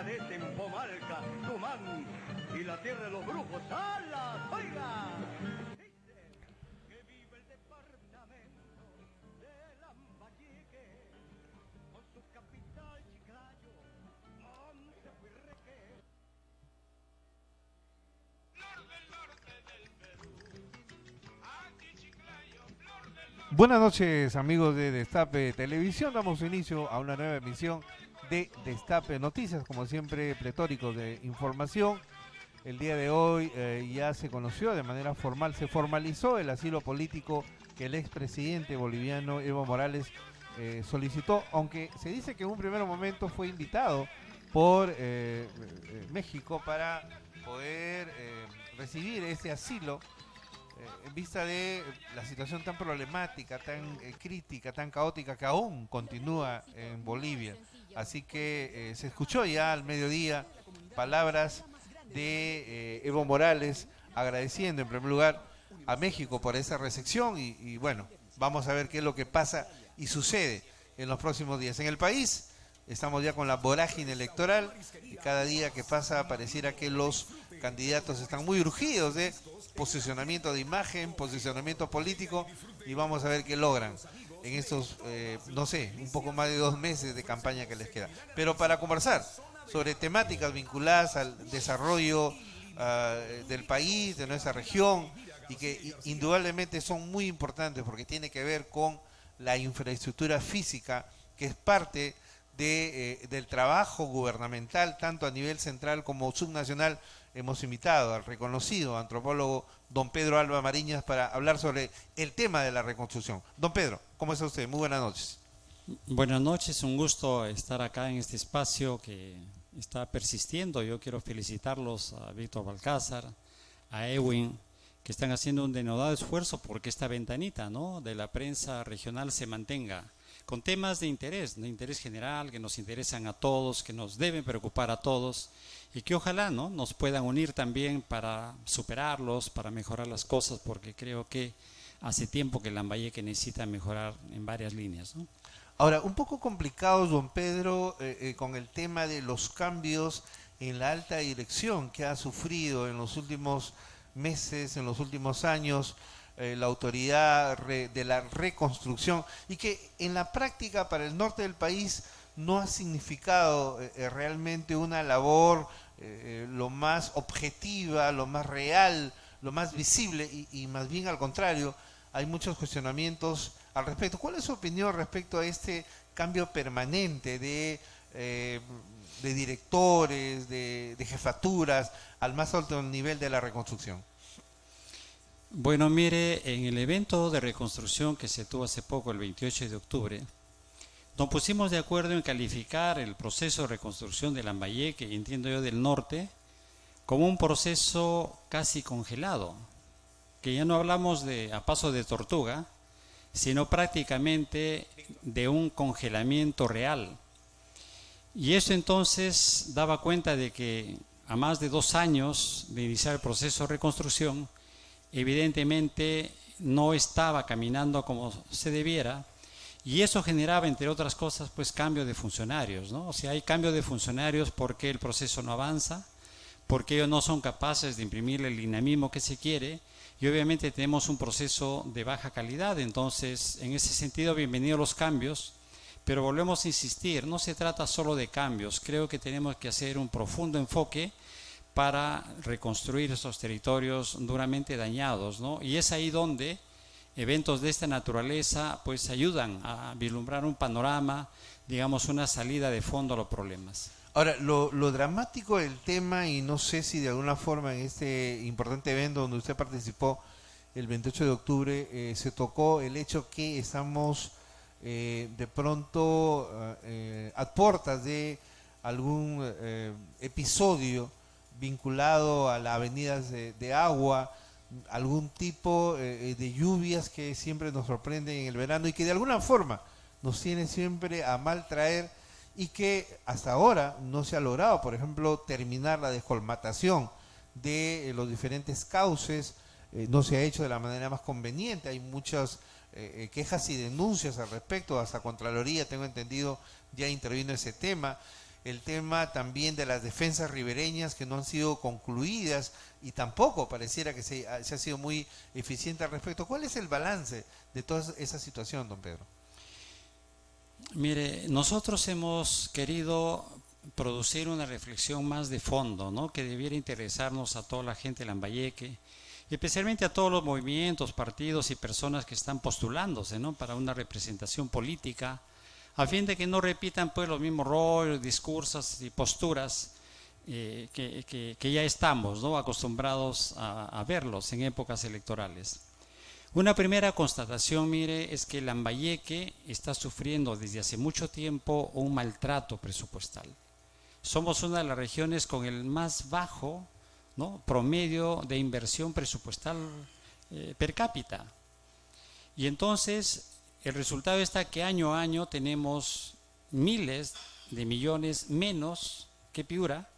patria de Tempomalca, Tumán y la tierra de los brujos. ¡Alas! ¡Oiga! Que vive el departamento de Lambayeque, con su capital Chiclayo, Montepuirreque. Buenas noches, amigos de Destape Televisión. Damos inicio a una nueva emisión de Destape Noticias, como siempre pletóricos de información. El día de hoy ya se conoció de manera formal, se formalizó el asilo político que el expresidente boliviano Evo Morales solicitó, aunque se dice que en un primer momento fue invitado por México para poder recibir ese asilo. En vista de la situación tan problemática, tan crítica, tan caótica que aún continúa en Bolivia. Así que se escuchó ya al mediodía palabras de Evo Morales agradeciendo en primer lugar a México por esa recepción y bueno, vamos a ver qué es lo que pasa y sucede en los próximos días. En el país estamos ya con la vorágine electoral y cada día que pasa pareciera que los candidatos están muy urgidos de posicionamiento de imagen, posicionamiento político y vamos a ver qué logran en estos, no sé, un poco más de 2 meses de campaña que les queda. Pero para conversar sobre temáticas vinculadas al desarrollo del país, de nuestra región y que indudablemente son muy importantes porque tiene que ver con la infraestructura física que es parte del trabajo gubernamental, tanto a nivel central como subnacional. Hemos invitado al reconocido antropólogo don Pedro Alba Mariñas para hablar sobre el tema de la reconstrucción. Don Pedro, ¿cómo está usted? Muy buenas noches. Buenas noches, un gusto estar acá en este espacio que está persistiendo. Yo quiero felicitarlos a Víctor Balcázar, a Ewin, que están haciendo un denodado esfuerzo porque esta ventanita, ¿no?, de la prensa regional se mantenga con temas de interés general, que nos interesan a todos, que nos deben preocupar a todos y que ojalá, ¿no?, nos puedan unir también para superarlos, para mejorar las cosas, porque creo que hace tiempo que Lambayeque necesita mejorar en varias líneas, ¿no? Ahora, un poco complicados, don Pedro, con el tema de los cambios en la alta dirección que ha sufrido en los últimos meses, en los últimos años, la autoridad de la reconstrucción y que en la práctica para el norte del país no ha significado realmente una labor lo más objetiva, lo más real, lo más visible y más bien al contrario, hay muchos cuestionamientos al respecto. ¿Cuál es su opinión respecto a este cambio permanente de directores, de jefaturas al más alto nivel de la reconstrucción? Bueno, mire, en el evento de reconstrucción que se tuvo hace poco, el 28 de octubre, nos pusimos de acuerdo en calificar el proceso de reconstrucción de Lambayeque, y entiendo yo del norte, como un proceso casi congelado, que ya no hablamos de a paso de tortuga, sino prácticamente de un congelamiento real. Y eso entonces daba cuenta de que a más de 2 años de iniciar el proceso de reconstrucción, evidentemente no estaba caminando como se debiera, y eso generaba, entre otras cosas, pues cambio de funcionarios, ¿no? O sea, hay cambio de funcionarios porque el proceso no avanza, porque ellos no son capaces de imprimirle el dinamismo que se quiere, y obviamente tenemos un proceso de baja calidad. Entonces, en ese sentido, bienvenidos los cambios, pero volvemos a insistir, no se trata solo de cambios, creo que tenemos que hacer un profundo enfoque para reconstruir esos territorios duramente dañados, ¿no? Y es ahí donde eventos de esta naturaleza pues ayudan a vislumbrar un panorama, digamos, una salida de fondo a los problemas. Ahora, lo dramático del tema, y no sé si de alguna forma en este importante evento donde usted participó el 28 de octubre se tocó el hecho que estamos de pronto a puertas de algún episodio vinculado a las avenidas de agua, algún tipo de lluvias que siempre nos sorprenden en el verano y que de alguna forma nos tiene siempre a mal traer y que hasta ahora no se ha logrado, por ejemplo, terminar la descolmatación de los diferentes cauces, no se ha hecho de la manera más conveniente, hay muchas quejas y denuncias al respecto, hasta Contraloría, tengo entendido, ya intervino ese tema. el tema también de las defensas ribereñas que no han sido concluidas y tampoco pareciera que se ha sido muy eficiente al respecto. ¿Cuál es el balance de toda esa situación, don Pedro? Mire, nosotros hemos querido producir una reflexión más de fondo, ¿no? Que debiera interesarnos a toda la gente de Lambayeque, especialmente a todos los movimientos, partidos y personas que están postulándose, ¿no? Para una representación política, a fin de que no repitan pues los mismos roles, discursos y posturas que ya estamos, ¿no? Acostumbrados a verlos en épocas electorales. Una primera constatación, mire, es que Lambayeque está sufriendo desde hace mucho tiempo un maltrato presupuestal. Somos una de las regiones con el más bajo, ¿no? Promedio de inversión presupuestal per cápita. Y entonces el resultado está que año a año tenemos miles de millones menos que Piura,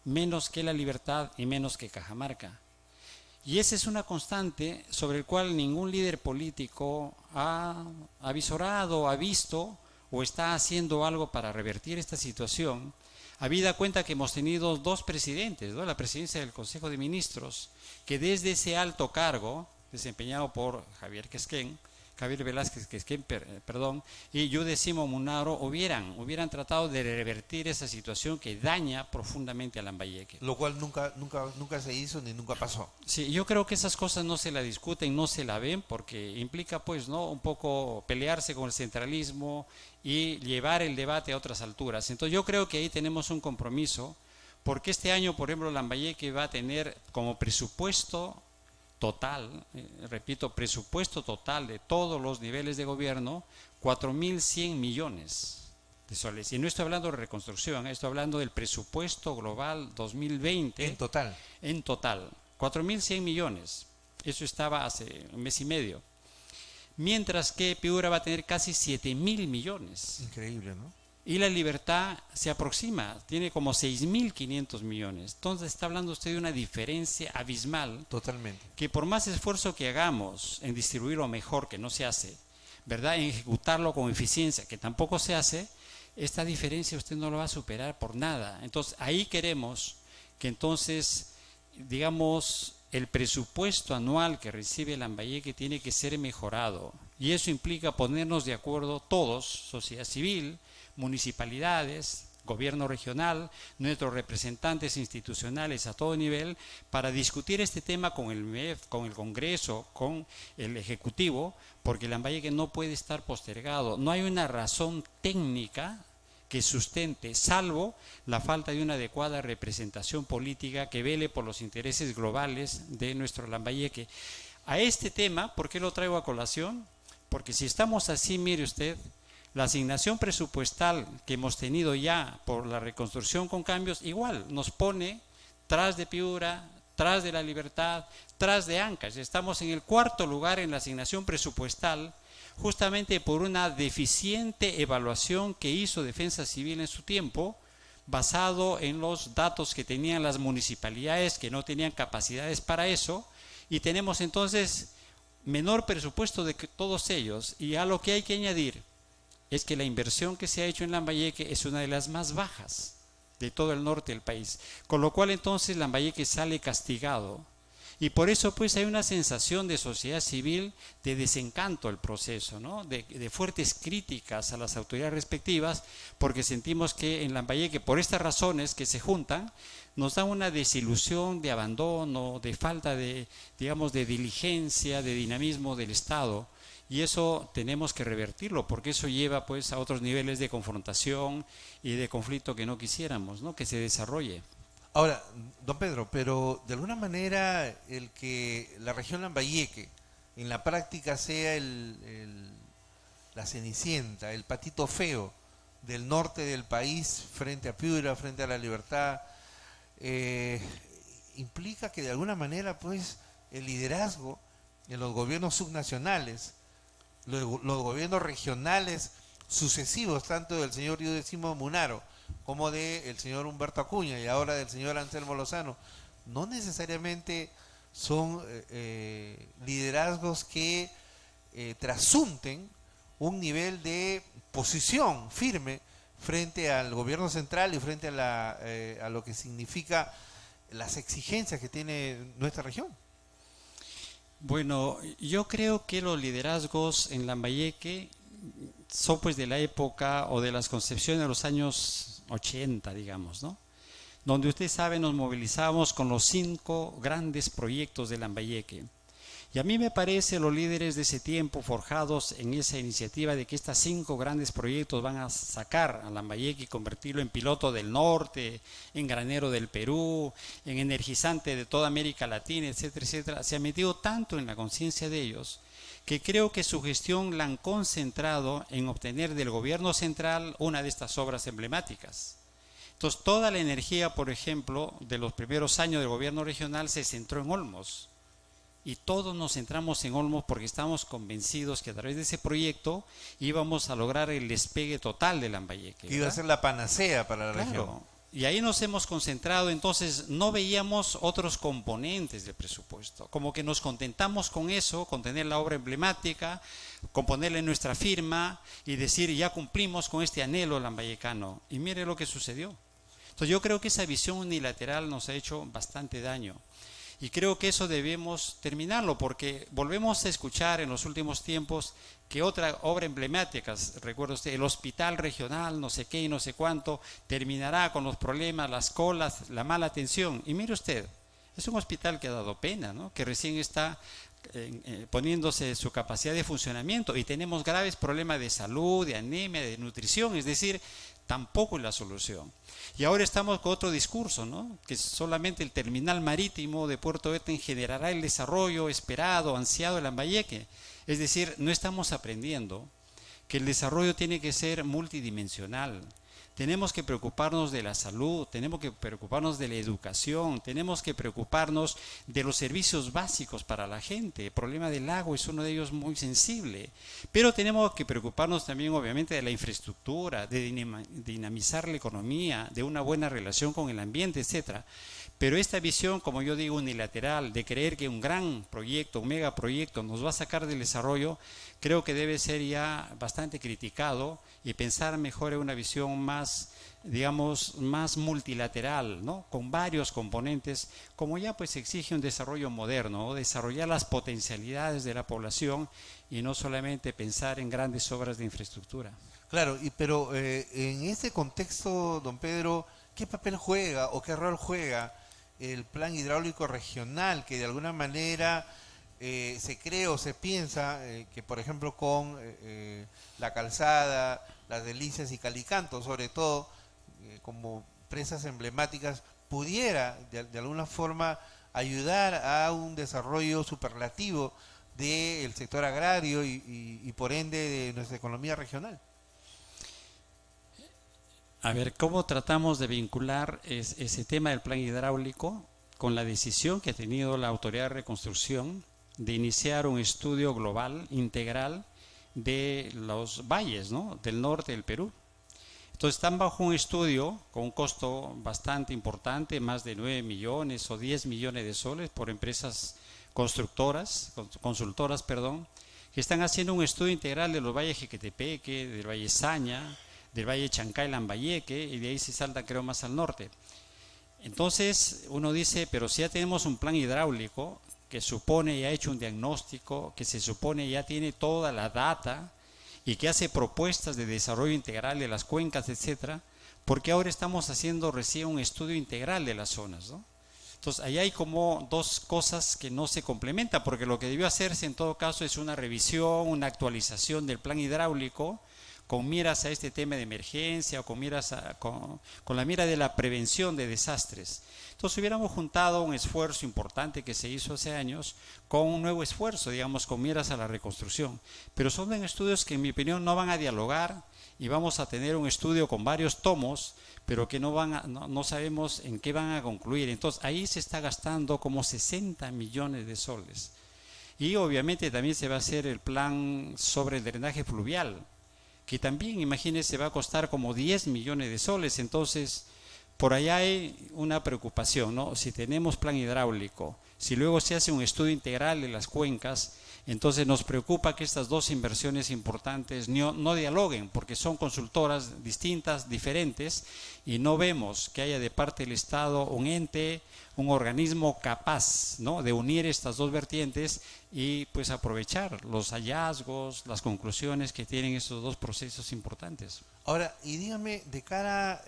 menos que La Libertad y menos que Cajamarca. Y esa es una constante sobre el cual ningún líder político ha avisorado, ha visto o está haciendo algo para revertir esta situación. Habida cuenta que hemos tenido dos presidentes, ¿no? La presidencia del Consejo de Ministros, que desde ese alto cargo, desempeñado por Javier Velázquez Quesquén, y Yudesimo Munaro, hubieran tratado de revertir esa situación que daña profundamente a Lambayeque. Lo cual nunca se hizo ni nunca pasó. Sí, yo creo que esas cosas no se la discuten, no se la ven, porque implica pues, ¿no? Un poco pelearse con el centralismo y llevar el debate a otras alturas. Entonces yo creo que ahí tenemos un compromiso, porque este año, por ejemplo, Lambayeque va a tener como presupuesto total, repito, presupuesto total de todos los niveles de gobierno, 4.100 millones de soles. Y no estoy hablando de reconstrucción, estoy hablando del presupuesto global 2020. En total. En total, 4.100 millones. Eso estaba hace un mes y medio. Mientras que Piura va a tener casi 7.000 millones. Increíble, ¿no? Y La Libertad se aproxima, tiene como 6.500 millones. Entonces está hablando usted de una diferencia abismal. Totalmente. Que por más esfuerzo que hagamos en distribuirlo mejor, que no se hace, ¿verdad? En ejecutarlo con eficiencia, que tampoco se hace, esta diferencia usted no lo va a superar por nada. Entonces ahí queremos que entonces, digamos, el presupuesto anual que recibe Lambayeque tiene que ser mejorado. Y eso implica ponernos de acuerdo todos, sociedad civil, municipalidades, gobierno regional, nuestros representantes institucionales a todo nivel, para discutir este tema con el MEF, con el Congreso, con el Ejecutivo, porque Lambayeque no puede estar postergado. No hay una razón técnica que sustente, salvo la falta de una adecuada representación política que vele por los intereses globales de nuestro Lambayeque. A este tema, ¿por qué lo traigo a colación? Porque si estamos así, mire usted, la asignación presupuestal que hemos tenido ya por la reconstrucción con cambios, igual nos pone tras de Piura, tras de La Libertad, tras de Ancash. Estamos en el cuarto lugar en la asignación presupuestal, justamente por una deficiente evaluación que hizo Defensa Civil en su tiempo, basado en los datos que tenían las municipalidades que no tenían capacidades para eso, y tenemos entonces menor presupuesto de que todos ellos. Y a lo que hay que añadir es que la inversión que se ha hecho en Lambayeque es una de las más bajas de todo el norte del país, con lo cual entonces Lambayeque sale castigado. Y por eso pues hay una sensación de sociedad civil de desencanto del proceso, ¿no? de fuertes críticas a las autoridades respectivas, porque sentimos que en Lambayeque, por estas razones que se juntan, nos da una desilusión, de abandono, de falta de, digamos, de diligencia, de dinamismo del Estado. Y eso tenemos que revertirlo, porque eso lleva pues a otros niveles de confrontación y de conflicto que no quisiéramos, ¿no? Que se desarrolle. Ahora, don Pedro, pero de alguna manera el que la región Lambayeque en la práctica sea la cenicienta, el patito feo del norte del país frente a Piura, frente a La Libertad, implica que de alguna manera pues el liderazgo en los gobiernos subnacionales, los gobiernos regionales sucesivos, tanto del señor Yudesimo Munaro como del señor Humberto Acuña y ahora del señor Anselmo Lozano, no necesariamente son liderazgos que trasunten un nivel de posición firme frente al gobierno central y frente a lo que significa las exigencias que tiene nuestra región? Bueno, yo creo que los liderazgos en Lambayeque son pues de la época o de las concepciones de los años 80, digamos, ¿no? Donde usted sabe nos movilizamos con los 5 grandes proyectos de Lambayeque. Y a mí me parece los líderes de ese tiempo forjados en esa iniciativa de que estos 5 grandes proyectos van a sacar a Lambayeque y convertirlo en piloto del norte, en granero del Perú, en energizante de toda América Latina, etcétera, etcétera. Se ha metido tanto en la conciencia de ellos que creo que su gestión la han concentrado en obtener del gobierno central una de estas obras emblemáticas. Entonces toda la energía, por ejemplo, de los primeros años del gobierno regional se centró en Olmos. Y todos nos centramos en Olmos porque estábamos convencidos que a través de ese proyecto íbamos a lograr el despegue total de Lambayeque. Iba a ser la panacea para la región. Y ahí nos hemos concentrado, entonces no veíamos otros componentes del presupuesto. Como que nos contentamos con eso, con tener la obra emblemática, con ponerle nuestra firma y decir ya cumplimos con este anhelo lambayecano. Y mire lo que sucedió. Entonces yo creo que esa visión unilateral nos ha hecho bastante daño. Y creo que eso debemos terminarlo, porque volvemos a escuchar en los últimos tiempos que otra obra emblemática, recuerda usted, el hospital regional, no sé qué y no sé cuánto, terminará con los problemas, las colas, la mala atención. Y mire usted, es un hospital que ha dado pena, ¿no? Que recién está poniéndose su capacidad de funcionamiento y tenemos graves problemas de salud, de anemia, de nutrición, es decir, tampoco es la solución. Y ahora estamos con otro discurso, ¿no? Que solamente el terminal marítimo de Puerto Betén generará el desarrollo esperado, ansiado de Lambayeque. Es decir, no estamos aprendiendo que el desarrollo tiene que ser multidimensional. Tenemos que preocuparnos de la salud, tenemos que preocuparnos de la educación, tenemos que preocuparnos de los servicios básicos para la gente. El problema del agua es uno de ellos muy sensible. Pero tenemos que preocuparnos también, obviamente, de la infraestructura, de dinamizar la economía, de una buena relación con el ambiente, etc. Pero esta visión, como yo digo, unilateral, de creer que un gran proyecto, un megaproyecto nos va a sacar del desarrollo, creo que debe ser ya bastante criticado y pensar mejor en una visión más, digamos, más multilateral, ¿no? Con varios componentes, como ya pues exige un desarrollo moderno, ¿no? Desarrollar las potencialidades de la población y no solamente pensar en grandes obras de infraestructura. Claro, pero en ese contexto, don Pedro, ¿qué papel juega o qué rol juega el plan hidráulico regional que de alguna manera se cree o se piensa que, por ejemplo, con la calzada, las Delicias y Calicanto, sobre todo, como presas emblemáticas, pudiera de alguna forma ayudar a un desarrollo superlativo del sector agrario y por ende de nuestra economía regional? A ver, ¿cómo tratamos de vincular ese tema del plan hidráulico con la decisión que ha tenido la Autoridad de Reconstrucción de iniciar un estudio global, integral, de los valles, ¿no?, del norte del Perú? Entonces están bajo un estudio con un costo bastante importante, más de 9 millones o 10 millones de soles por empresas consultoras, que están haciendo un estudio integral de los valles Jequetepeque, del valle Saña, del valle Chancay, Lambayeque, y de ahí se salta, creo, más al norte. Entonces uno dice, pero si ya tenemos un plan hidráulico que supone, ya ha hecho un diagnóstico, que se supone ya tiene toda la data y que hace propuestas de desarrollo integral de las cuencas, etcétera, porque ahora estamos haciendo recién un estudio integral de las zonas, ¿no? Entonces ahí hay como dos cosas que no se complementan, porque lo que debió hacerse en todo caso es una revisión, una actualización del plan hidráulico con miras a este tema de emergencia o con miras con la mira de la prevención de desastres. Entonces hubiéramos juntado un esfuerzo importante que se hizo hace años con un nuevo esfuerzo, digamos, con miras a la reconstrucción. Pero son estudios que en mi opinión no van a dialogar y vamos a tener un estudio con varios tomos, pero que no sabemos en qué van a concluir. Entonces ahí se está gastando como 60 millones de soles. Y obviamente también se va a hacer el plan sobre el drenaje fluvial, que también, imagínense, va a costar como 10 millones de soles. Entonces, por allá hay una preocupación, ¿no? Si tenemos plan hidráulico, si luego se hace un estudio integral de las cuencas Entonces nos preocupa que estas dos inversiones importantes no dialoguen, porque son consultoras distintas, diferentes, y no vemos que haya de parte del Estado un ente, un organismo capaz, ¿no?, de unir estas dos vertientes y pues aprovechar los hallazgos, las conclusiones que tienen estos dos procesos importantes. Ahora, y dígame, de cara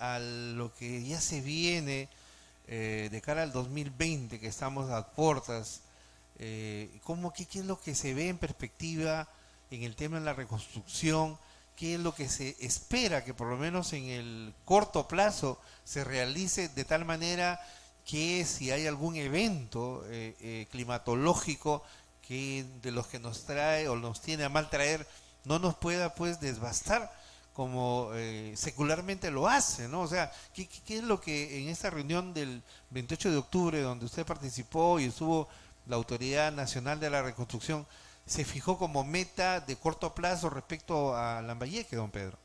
a lo que ya se viene, de cara al 2020, que estamos a puertas, ¿qué es lo que se ve en perspectiva en el tema de la reconstrucción? ¿Qué es lo que se espera que por lo menos en el corto plazo se realice de tal manera que si hay algún evento climatológico que de los que nos trae o nos tiene a mal traer no nos pueda pues desbastar como secularmente lo hace, ¿no? O sea, ¿qué es lo que en esta reunión del 28 de octubre donde usted participó y estuvo la Autoridad Nacional de la Reconstrucción se fijó como meta de corto plazo respecto a Lambayeque, don Pedro?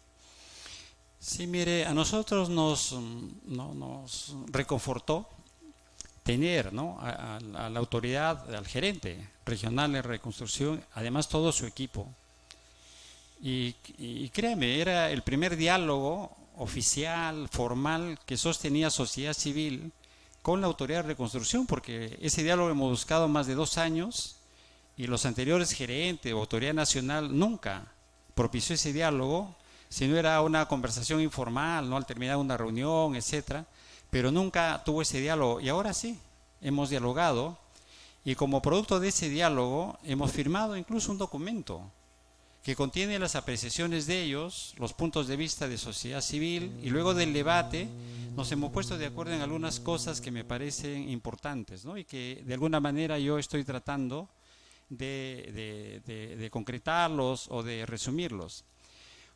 Sí, mire, a nosotros nos reconfortó tener, ¿no?, a la autoridad, al gerente regional de reconstrucción, además todo su equipo. Y créeme, era el primer diálogo oficial, formal, que sostenía sociedad civil con la autoridad de reconstrucción, porque ese diálogo hemos buscado más de 2 años y los anteriores gerentes o autoridad nacional nunca propició ese diálogo, sino era una conversación informal, ¿no?, al terminar una reunión, etcétera, pero nunca tuvo ese diálogo. Y ahora sí, hemos dialogado y como producto de ese diálogo hemos firmado incluso un documento que contiene las apreciaciones de ellos, los puntos de vista de sociedad civil, y luego del debate nos hemos puesto de acuerdo en algunas cosas que me parecen importantes, ¿no?, y que de alguna manera yo estoy tratando de concretarlos o de resumirlos.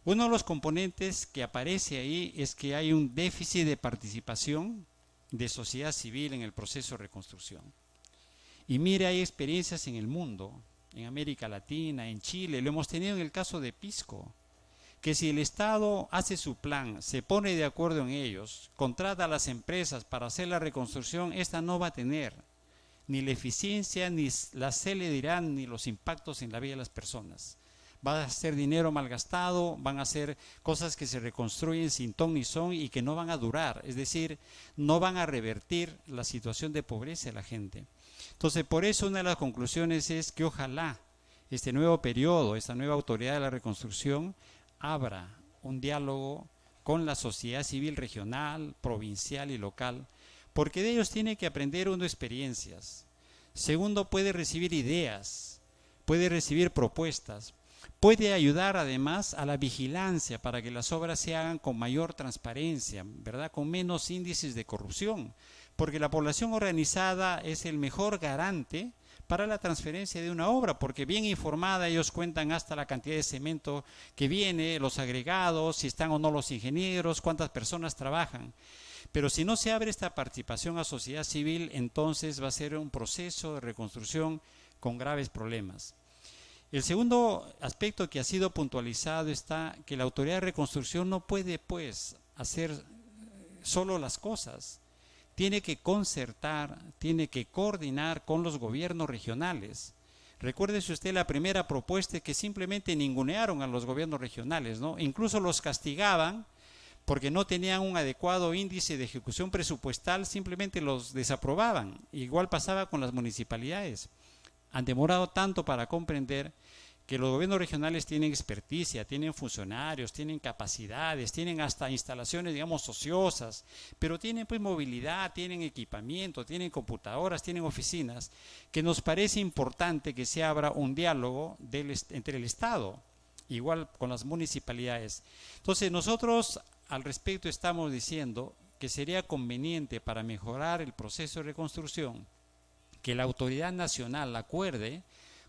Uno de los componentes que aparece ahí es que hay un déficit de participación de sociedad civil en el proceso de reconstrucción. Y mire, hay experiencias en el mundo, en América Latina, en Chile, lo hemos tenido en el caso de Pisco, que si el Estado hace su plan, se pone de acuerdo en ellos, contrata a las empresas para hacer la reconstrucción, esta no va a tener ni la eficiencia, ni la celeridad, ni los impactos en la vida de las personas. Va a ser dinero malgastado, van a ser cosas que se reconstruyen sin ton ni son y que no van a durar, es decir, no van a revertir la situación de pobreza de la gente. Entonces, por eso una de las conclusiones es que ojalá este nuevo periodo, esta nueva autoridad de la reconstrucción, abra un diálogo con la sociedad civil regional, provincial y local, porque de ellos tiene que aprender uno experiencias. Segundo, puede recibir ideas, puede recibir propuestas, puede ayudar además a la vigilancia para que las obras se hagan con mayor transparencia, ¿verdad?, con menos índices de corrupción, porque la población organizada es el mejor garante para la transferencia de una obra, porque bien informada ellos cuentan hasta la cantidad de cemento que viene, los agregados, si están o no los ingenieros, cuántas personas trabajan. Pero si no se abre esta participación a sociedad civil, entonces va a ser un proceso de reconstrucción con graves problemas. El segundo aspecto que ha sido puntualizado está que la autoridad de reconstrucción no puede pues hacer solo las cosas. Tiene que concertar, tiene que coordinar con los gobiernos regionales. Recuérdese usted la primera propuesta que simplemente ningunearon a los gobiernos regionales, ¿no? Incluso los castigaban porque no tenían un adecuado índice de ejecución presupuestal, simplemente los desaprobaban. Igual pasaba con las municipalidades. Han demorado tanto para comprender que los gobiernos regionales tienen experticia, tienen funcionarios, tienen capacidades, tienen hasta instalaciones, digamos, ociosas, pero tienen pues movilidad, tienen equipamiento, tienen computadoras, tienen oficinas, que nos parece importante que se abra un diálogo entre el Estado, igual con las municipalidades. Entonces nosotros al respecto estamos diciendo que sería conveniente para mejorar el proceso de reconstrucción que la autoridad nacional acuerde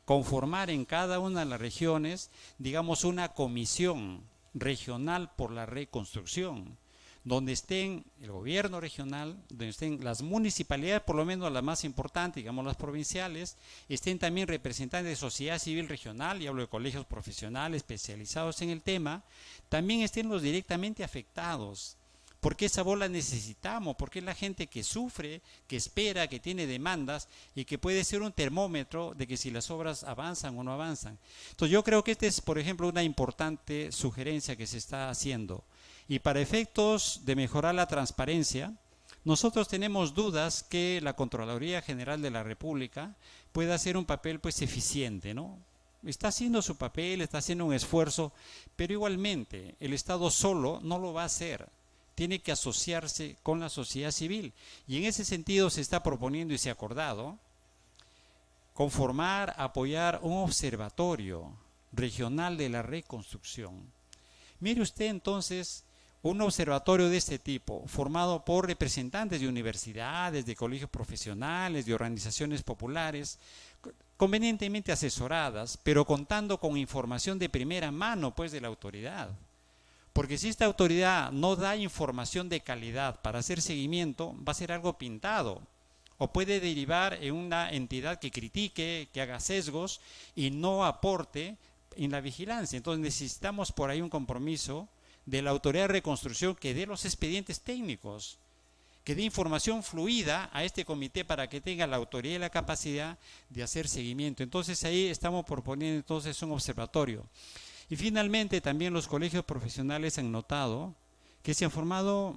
conformar en cada una de las regiones, digamos, una comisión regional por la reconstrucción, donde estén el gobierno regional, donde estén las municipalidades, por lo menos las más importantes, digamos las provinciales, estén también representantes de sociedad civil regional, y hablo de colegios profesionales especializados en el tema, también estén los directamente afectados, Porque esa voz la necesitamos, porque es la gente que sufre, que espera, que tiene demandas y que puede ser un termómetro de que si las obras avanzan o no avanzan. Entonces yo creo que esta es, por ejemplo, una importante sugerencia que se está haciendo. Y para efectos de mejorar la transparencia, nosotros tenemos dudas que la Contraloría General de la República pueda hacer un papel pues eficiente, ¿no? Está haciendo su papel, está haciendo un esfuerzo, pero igualmente el Estado solo no lo va a hacer. Tiene que asociarse con la sociedad civil. Y en ese sentido se está proponiendo y se ha acordado conformar, apoyar un observatorio regional de la reconstrucción. Mire usted entonces un observatorio de este tipo, formado por representantes de universidades, de colegios profesionales, de organizaciones populares, convenientemente asesoradas, pero contando con información de primera mano pues de la autoridad. Porque si esta autoridad no da información de calidad para hacer seguimiento, va a ser algo pintado. O puede derivar en una entidad que critique, que haga sesgos y no aporte en la vigilancia. Entonces necesitamos por ahí un compromiso de la autoridad de reconstrucción que dé los expedientes técnicos, que dé información fluida a este comité para que tenga la autoridad y la capacidad de hacer seguimiento. Entonces ahí estamos proponiendo entonces un observatorio. Y finalmente también los colegios profesionales han notado que se han formado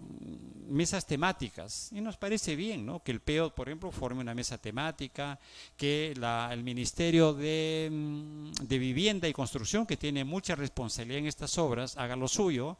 mesas temáticas y nos parece bien, ¿no? Que el PEO, por ejemplo, forme una mesa temática, que el Ministerio de Vivienda y Construcción, que tiene mucha responsabilidad en estas obras, haga lo suyo,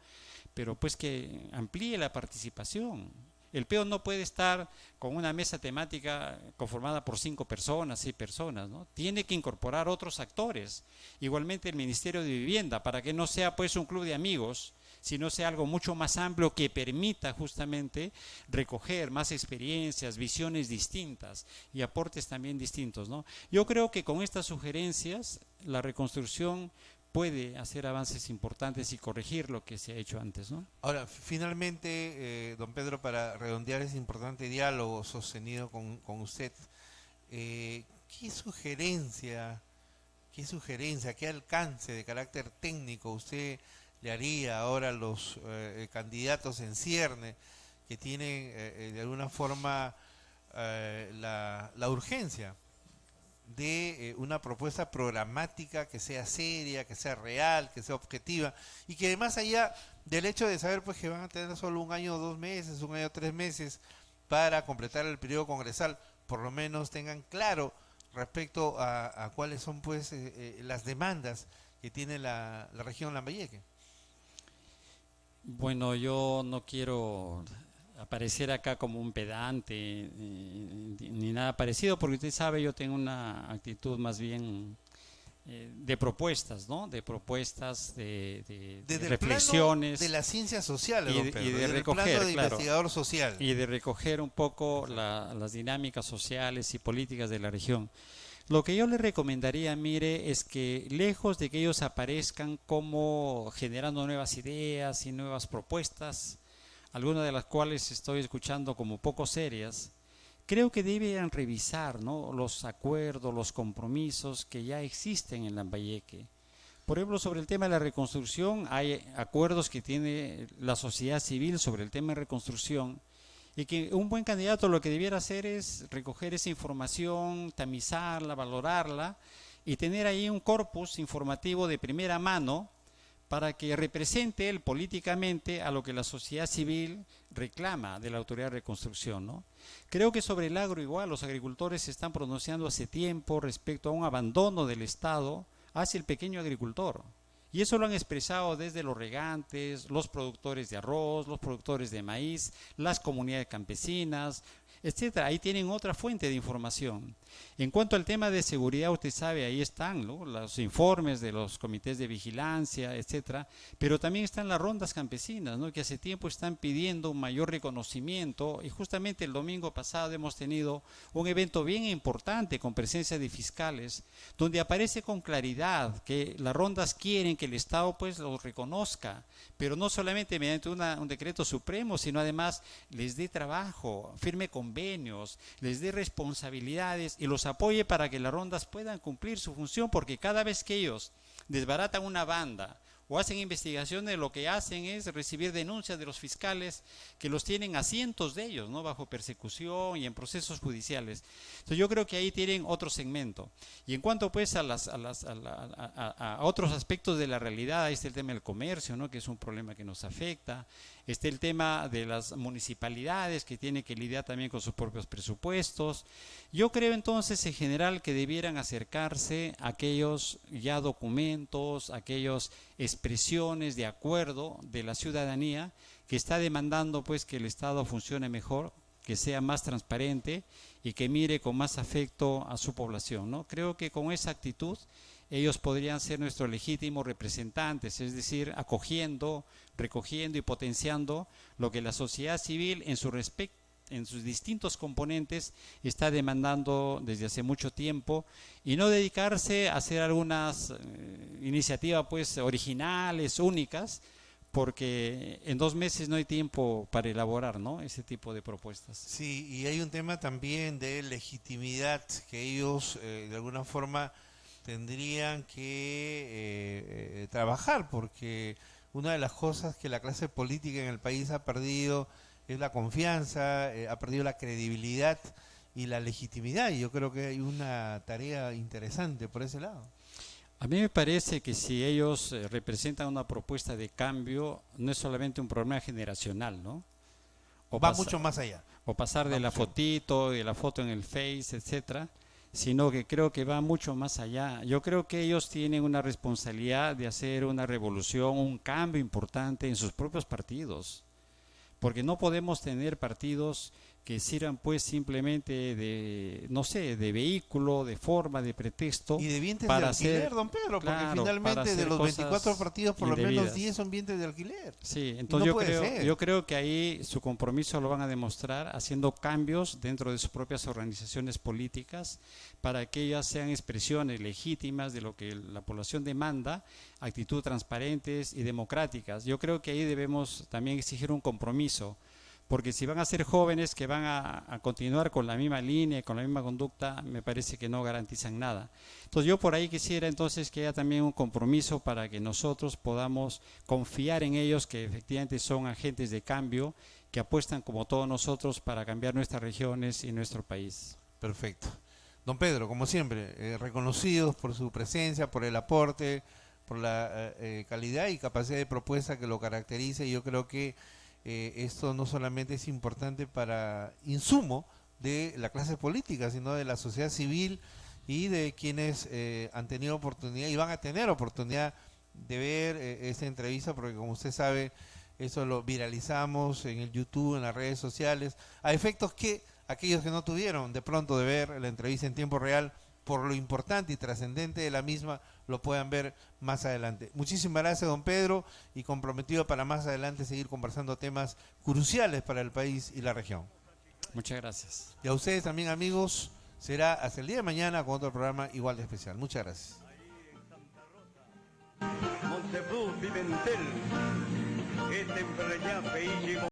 pero pues que amplíe la participación. El PEO no puede estar con una mesa temática conformada por 5 personas, 6 personas, ¿no? Tiene que incorporar otros actores. Igualmente el Ministerio de Vivienda, para que no sea pues un club de amigos, sino sea algo mucho más amplio que permita justamente recoger más experiencias, visiones distintas y aportes también distintos, ¿no? Yo creo que con estas sugerencias la reconstrucción puede hacer avances importantes y corregir lo que se ha hecho antes, ¿no? Ahora, finalmente, don Pedro, para redondear ese importante diálogo sostenido con usted, ¿qué sugerencia, qué alcance de carácter técnico usted le haría ahora a los candidatos en cierne que tienen de alguna forma la urgencia de una propuesta programática que sea seria, que sea real, que sea objetiva y que más allá del hecho de saber pues que van a tener solo 1 año o 2 meses, 1 año o 3 meses para completar el periodo congresal, por lo menos tengan claro respecto a cuáles son pues las demandas que tiene la región Lambayeque. Bueno, yo no quiero aparecer acá como un pedante ni nada parecido, porque usted sabe, yo tengo una actitud más bien de propuestas, ¿no? De propuestas, de reflexiones. De las ciencias sociales, y de recoger, plano de claro, investigador social. Y de recoger un poco las dinámicas sociales y políticas de la región. Lo que yo le recomendaría, mire, es que lejos de que ellos aparezcan como generando nuevas ideas y nuevas propuestas, algunas de las cuales estoy escuchando como poco serias, creo que deben revisar, ¿no?, los acuerdos, los compromisos que ya existen en Lambayeque. Por ejemplo, sobre el tema de la reconstrucción, hay acuerdos que tiene la sociedad civil sobre el tema de reconstrucción, y que un buen candidato lo que debiera hacer es recoger esa información, tamizarla, valorarla y tener ahí un corpus informativo de primera mano para que represente él políticamente a lo que la sociedad civil reclama de la autoridad de reconstrucción, ¿no? Creo que sobre el agro igual, los agricultores se están pronunciando hace tiempo respecto a un abandono del Estado hacia el pequeño agricultor. Y eso lo han expresado desde los regantes, los productores de arroz, los productores de maíz, las comunidades campesinas, etcétera. Ahí tienen otra fuente de información. En cuanto al tema de seguridad, usted sabe, ahí están, ¿no?, los informes de los comités de vigilancia, etcétera, pero también están las rondas campesinas, ¿no?, que hace tiempo están pidiendo un mayor reconocimiento, y justamente el domingo pasado hemos tenido un evento bien importante con presencia de fiscales, donde aparece con claridad que las rondas quieren que el Estado pues los reconozca, pero no solamente mediante un decreto supremo, sino además les dé trabajo, firme convenios, les dé responsabilidades y los apoye para que las rondas puedan cumplir su función, porque cada vez que ellos desbaratan una banda o hacen investigaciones, lo que hacen es recibir denuncias de los fiscales que los tienen a cientos de ellos, ¿no? Bajo persecución y en procesos judiciales. Entonces yo creo que ahí tienen otro segmento. Y en cuanto pues a otros aspectos de la realidad, ahí está el tema del comercio, ¿no? Que es un problema que nos afecta. Está el tema de las municipalidades que tienen que lidiar también con sus propios presupuestos. Yo creo entonces en general que debieran acercarse a aquellos ya documentos, aquellas expresiones de acuerdo de la ciudadanía que está demandando pues que el Estado funcione mejor, que sea más transparente y que mire con más afecto a su población, ¿no? Creo que con esa actitud ellos podrían ser nuestros legítimos representantes, es decir, acogiendo, recogiendo y potenciando lo que la sociedad civil en sus distintos componentes está demandando desde hace mucho tiempo, y no dedicarse a hacer algunas iniciativas pues originales, únicas, porque en 2 meses no hay tiempo para elaborar, ¿no?, ese tipo de propuestas. Sí, y hay un tema también de legitimidad que ellos de alguna forma tendrían que trabajar, porque una de las cosas que la clase política en el país ha perdido es la confianza, ha perdido la credibilidad y la legitimidad, y yo creo que hay una tarea interesante por ese lado. A mí me parece que si ellos representan una propuesta de cambio, no es solamente un problema generacional, ¿no? Va mucho más allá. O pasar de la fotito, de la foto en el Face, etcétera, sino que creo que va mucho más allá. Yo creo que ellos tienen una responsabilidad de hacer una revolución, un cambio importante en sus propios partidos, porque no podemos tener partidos que sirvan pues simplemente de, no sé, de vehículo, de forma, de pretexto. Y de vientres para de alquiler, hacer, don Pedro, claro, porque finalmente de los 24 partidos, por lo menos indebidas. 10 son vientres de alquiler. Sí, entonces No yo creo que ahí su compromiso lo van a demostrar haciendo cambios dentro de sus propias organizaciones políticas para que ellas sean expresiones legítimas de lo que la población demanda, actitudes transparentes y democráticas. Yo creo que ahí debemos también exigir un compromiso, porque si van a ser jóvenes que van a continuar con la misma línea y con la misma conducta, me parece que no garantizan nada. Entonces yo por ahí quisiera entonces que haya también un compromiso para que nosotros podamos confiar en ellos, que efectivamente son agentes de cambio, que apuestan como todos nosotros para cambiar nuestras regiones y nuestro país. Perfecto. Don Pedro, como siempre, reconocidos por su presencia, por el aporte, por la calidad y capacidad de propuesta que lo caracteriza, y yo creo que esto no solamente es importante para insumo de la clase política, sino de la sociedad civil y de quienes han tenido oportunidad y van a tener oportunidad de ver esta entrevista, porque como usted sabe, eso lo viralizamos en el YouTube, en las redes sociales, a efectos que aquellos que no tuvieron de pronto de ver la entrevista en tiempo real, por lo importante y trascendente de la misma, lo puedan ver más adelante. Muchísimas gracias, don Pedro, y comprometido para más adelante seguir conversando temas cruciales para el país y la región. Muchas gracias. Y a ustedes también, amigos, será hasta el día de mañana con otro programa igual de especial. Muchas gracias. Monteflú, Pimentel, este empreñape y llegó.